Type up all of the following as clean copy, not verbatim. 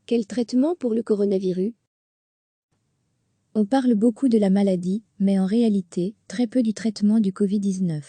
Quel traitement pour le coronavirus? On parle beaucoup de la maladie, mais en réalité, très peu du traitement du Covid-19.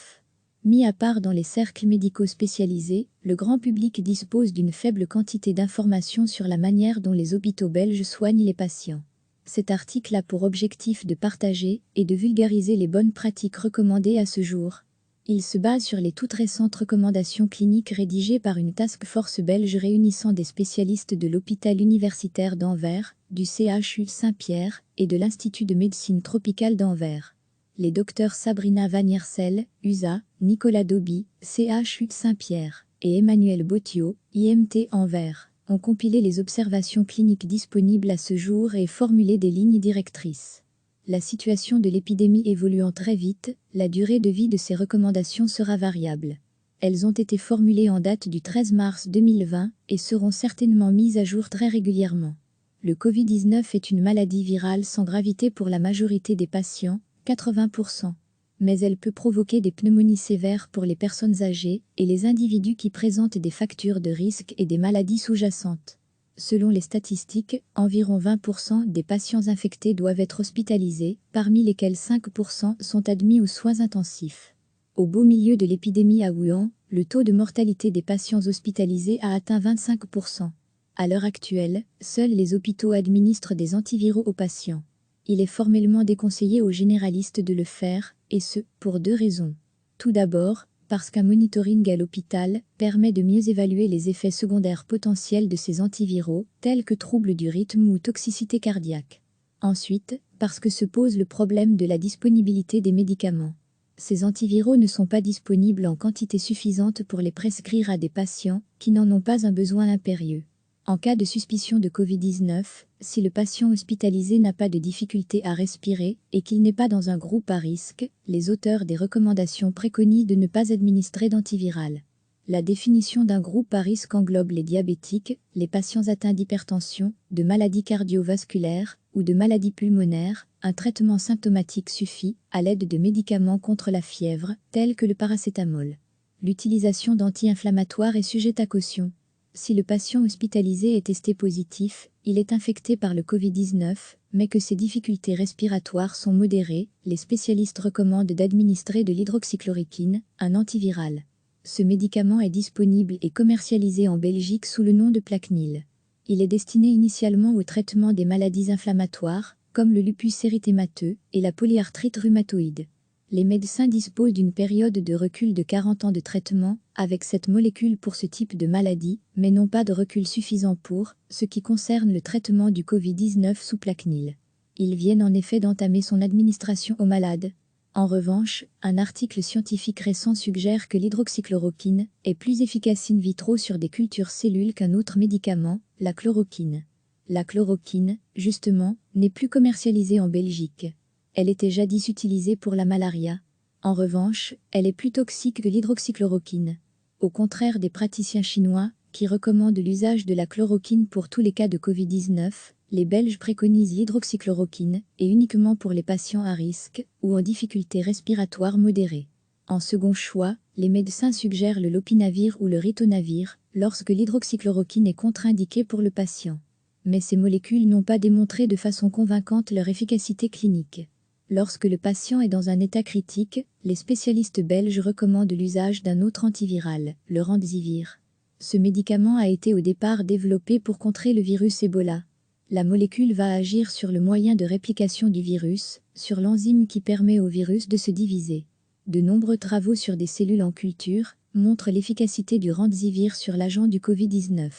Mis à part dans les cercles médicaux spécialisés, le grand public dispose d'une faible quantité d'informations sur la manière dont les hôpitaux belges soignent les patients. Cet article a pour objectif de partager et de vulgariser les bonnes pratiques recommandées à ce jour. Il se base sur les toutes récentes recommandations cliniques rédigées par une task force belge réunissant des spécialistes de l'hôpital universitaire d'Anvers, du CHU Saint-Pierre et de l'Institut de médecine tropicale d'Anvers. Les docteurs Sabrina Van Yersel, USA, Nicolas Doby, CHU Saint-Pierre, et Emmanuel Botiot, IMT Anvers, ont compilé les observations cliniques disponibles à ce jour et formulé des lignes directrices. La situation de l'épidémie évoluant très vite, la durée de vie de ces recommandations sera variable. Elles ont été formulées en date du 13 mars 2020 et seront certainement mises à jour très régulièrement. Le Covid-19 est une maladie virale sans gravité pour la majorité des patients, 80%. Mais elle peut provoquer des pneumonies sévères pour les personnes âgées et les individus qui présentent des facteurs de risque et des maladies sous-jacentes. Selon les statistiques, environ 20% des patients infectés doivent être hospitalisés, parmi lesquels 5% sont admis aux soins intensifs. Au beau milieu de l'épidémie à Wuhan, le taux de mortalité des patients hospitalisés a atteint 25%. À l'heure actuelle, seuls les hôpitaux administrent des antiviraux aux patients. Il est formellement déconseillé aux généralistes de le faire, et ce, pour deux raisons. Tout d'abord, parce qu'un monitoring à l'hôpital permet de mieux évaluer les effets secondaires potentiels de ces antiviraux, tels que troubles du rythme ou toxicité cardiaque. Ensuite, parce que se pose le problème de la disponibilité des médicaments. Ces antiviraux ne sont pas disponibles en quantité suffisante pour les prescrire à des patients qui n'en ont pas un besoin impérieux. En cas de suspicion de Covid-19, si le patient hospitalisé n'a pas de difficulté à respirer et qu'il n'est pas dans un groupe à risque, les auteurs des recommandations préconisent de ne pas administrer d'antiviral. La définition d'un groupe à risque englobe les diabétiques, les patients atteints d'hypertension, de maladies cardiovasculaires ou de maladies pulmonaires. Un traitement symptomatique suffit, à l'aide de médicaments contre la fièvre, tels que le paracétamol. L'utilisation d'anti-inflammatoires est sujette à caution. Si le patient hospitalisé est testé positif, il est infecté par le Covid-19, mais que ses difficultés respiratoires sont modérées, les spécialistes recommandent d'administrer de l'hydroxychloroquine, un antiviral. Ce médicament est disponible et commercialisé en Belgique sous le nom de Plaquenil. Il est destiné initialement au traitement des maladies inflammatoires, comme le lupus érythémateux et la polyarthrite rhumatoïde. Les médecins disposent d'une période de recul de 40 ans de traitement avec cette molécule pour ce type de maladie, mais n'ont pas de recul suffisant pour ce qui concerne le traitement du Covid-19 sous Plaquenil. Ils viennent en effet d'entamer son administration aux malades. En revanche, un article scientifique récent suggère que l'hydroxychloroquine est plus efficace in vitro sur des cultures cellules qu'un autre médicament, la chloroquine. La chloroquine, justement, n'est plus commercialisée en Belgique. Elle était jadis utilisée pour la malaria. En revanche, elle est plus toxique que l'hydroxychloroquine. Au contraire des praticiens chinois, qui recommandent l'usage de la chloroquine pour tous les cas de Covid-19, les Belges préconisent l'hydroxychloroquine, et uniquement pour les patients à risque ou en difficulté respiratoire modérée. En second choix, les médecins suggèrent le lopinavir ou le ritonavir, lorsque l'hydroxychloroquine est contre-indiquée pour le patient. Mais ces molécules n'ont pas démontré de façon convaincante leur efficacité clinique. Lorsque le patient est dans un état critique, les spécialistes belges recommandent l'usage d'un autre antiviral, le Remdesivir. Ce médicament a été au départ développé pour contrer le virus Ebola. La molécule va agir sur le moyen de réplication du virus, sur l'enzyme qui permet au virus de se diviser. De nombreux travaux sur des cellules en culture montrent l'efficacité du Remdesivir sur l'agent du Covid-19.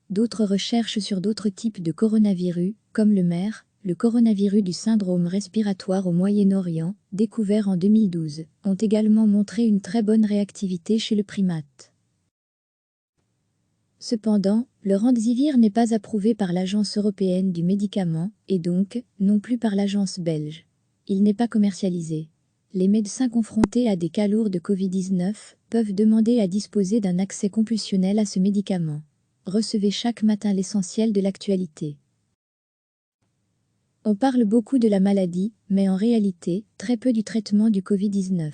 D'autres recherches sur d'autres types de coronavirus, comme le MER, le coronavirus du syndrome respiratoire au Moyen-Orient, découvert en 2012, ont également montré une très bonne réactivité chez le primate. Cependant, le Remdesivir n'est pas approuvé par l'Agence européenne du médicament et donc, non plus par l'agence belge. Il n'est pas commercialisé. Les médecins confrontés à des cas lourds de Covid-19 peuvent demander à disposer d'un accès compulsionnel à ce médicament. Recevez chaque matin l'essentiel de l'actualité. On parle beaucoup de la maladie, mais en réalité, très peu du traitement du Covid-19.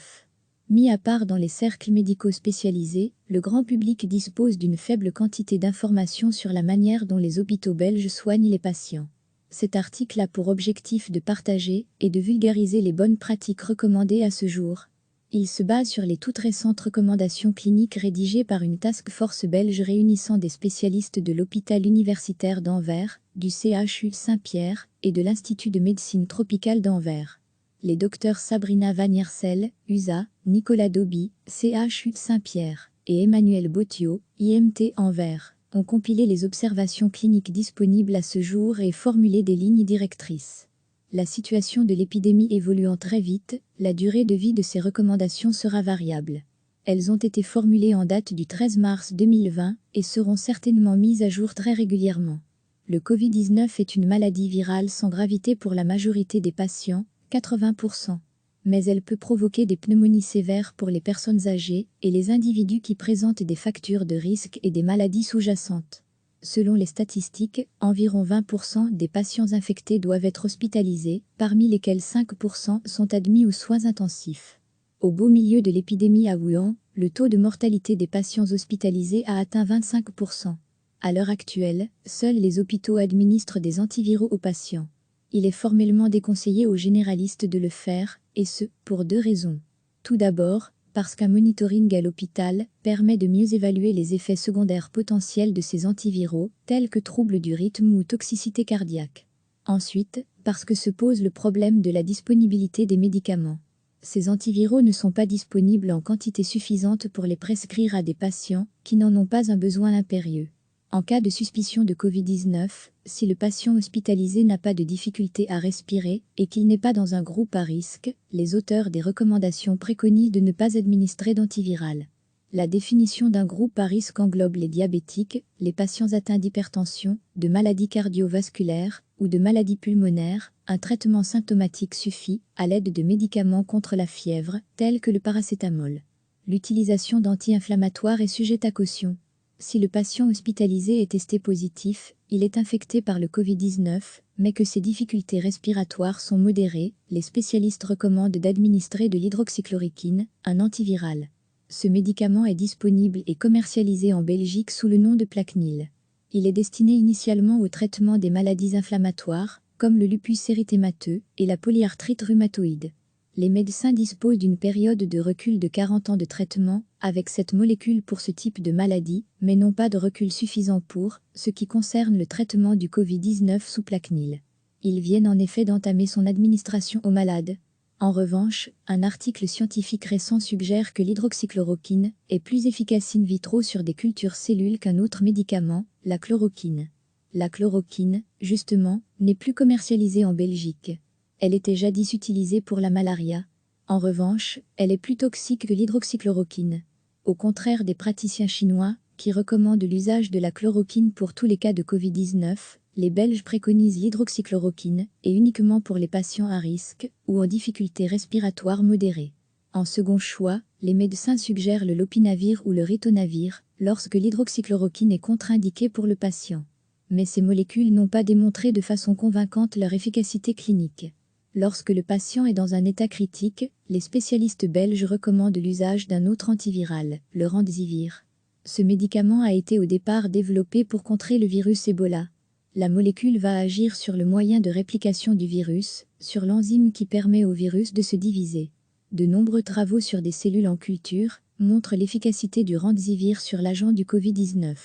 Mis à part dans les cercles médicaux spécialisés, le grand public dispose d'une faible quantité d'informations sur la manière dont les hôpitaux belges soignent les patients. Cet article a pour objectif de partager et de vulgariser les bonnes pratiques recommandées à ce jour. Il se base sur les toutes récentes recommandations cliniques rédigées par une task force belge réunissant des spécialistes de l'hôpital universitaire d'Anvers, du CHU Saint-Pierre et de l'Institut de médecine tropicale d'Anvers. Les docteurs Sabrina Van Yersel, USA, Nicolas Doby, CHU Saint-Pierre, et Emmanuel Bottio, IMT Anvers, ont compilé les observations cliniques disponibles à ce jour et formulé des lignes directrices. La situation de l'épidémie évoluant très vite, la durée de vie de ces recommandations sera variable. Elles ont été formulées en date du 13 mars 2020 et seront certainement mises à jour très régulièrement. Le Covid-19 est une maladie virale sans gravité pour la majorité des patients, 80%. Mais elle peut provoquer des pneumonies sévères pour les personnes âgées et les individus qui présentent des facteurs de risque et des maladies sous-jacentes. Selon les statistiques, environ 20% des patients infectés doivent être hospitalisés, parmi lesquels 5% sont admis aux soins intensifs. Au beau milieu de l'épidémie à Wuhan, le taux de mortalité des patients hospitalisés a atteint 25%. À l'heure actuelle, seuls les hôpitaux administrent des antiviraux aux patients. Il est formellement déconseillé aux généralistes de le faire, et ce, pour deux raisons. Tout d'abord, parce qu'un monitoring à l'hôpital permet de mieux évaluer les effets secondaires potentiels de ces antiviraux, tels que troubles du rythme ou toxicité cardiaque. Ensuite, parce que se pose le problème de la disponibilité des médicaments. Ces antiviraux ne sont pas disponibles en quantité suffisante pour les prescrire à des patients qui n'en ont pas un besoin impérieux. En cas de suspicion de Covid-19, si le patient hospitalisé n'a pas de difficulté à respirer et qu'il n'est pas dans un groupe à risque, les auteurs des recommandations préconisent de ne pas administrer d'antiviral. La définition d'un groupe à risque englobe les diabétiques, les patients atteints d'hypertension, de maladies cardiovasculaires ou de maladies pulmonaires. Un traitement symptomatique suffit, à l'aide de médicaments contre la fièvre, tels que le paracétamol. L'utilisation d'anti-inflammatoires est sujette à caution. Si le patient hospitalisé est testé positif, il est infecté par le Covid-19, mais que ses difficultés respiratoires sont modérées, les spécialistes recommandent d'administrer de l'hydroxychloroquine, un antiviral. Ce médicament est disponible et commercialisé en Belgique sous le nom de Plaquenil. Il est destiné initialement au traitement des maladies inflammatoires, comme le lupus érythémateux et la polyarthrite rhumatoïde. Les médecins disposent d'une période de recul de 40 ans de traitement avec cette molécule pour ce type de maladie, mais n'ont pas de recul suffisant pour ce qui concerne le traitement du Covid-19 sous Plaquenil. Ils viennent en effet d'entamer son administration aux malades. En revanche, un article scientifique récent suggère que l'hydroxychloroquine est plus efficace in vitro sur des cultures cellules qu'un autre médicament, la chloroquine. La chloroquine, justement, n'est plus commercialisée en Belgique. Elle était jadis utilisée pour la malaria. En revanche, elle est plus toxique que l'hydroxychloroquine. Au contraire des praticiens chinois, qui recommandent l'usage de la chloroquine pour tous les cas de Covid-19, les Belges préconisent l'hydroxychloroquine, et uniquement pour les patients à risque ou en difficulté respiratoire modérée. En second choix, les médecins suggèrent le lopinavir ou le ritonavir, lorsque l'hydroxychloroquine est contre-indiquée pour le patient. Mais ces molécules n'ont pas démontré de façon convaincante leur efficacité clinique. Lorsque le patient est dans un état critique, les spécialistes belges recommandent l'usage d'un autre antiviral, le Remdesivir. Ce médicament a été au départ développé pour contrer le virus Ebola. La molécule va agir sur le moyen de réplication du virus, sur l'enzyme qui permet au virus de se diviser. De nombreux travaux sur des cellules en culture montrent l'efficacité du Remdesivir sur l'agent du Covid-19.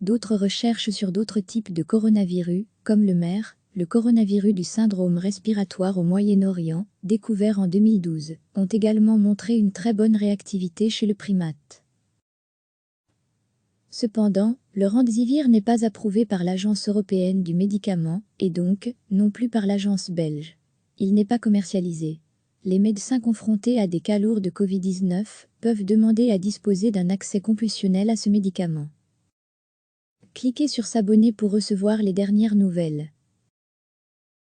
D'autres recherches sur d'autres types de coronavirus, comme le MER, le coronavirus du syndrome respiratoire au Moyen-Orient, découvert en 2012, ont également montré une très bonne réactivité chez le primate. Cependant, le Remdesivir n'est pas approuvé par l'Agence européenne du médicament, et donc, non plus par l'Agence belge. Il n'est pas commercialisé. Les médecins confrontés à des cas lourds de Covid-19 peuvent demander à disposer d'un accès compulsionnel à ce médicament. Cliquez sur s'abonner pour recevoir les dernières nouvelles.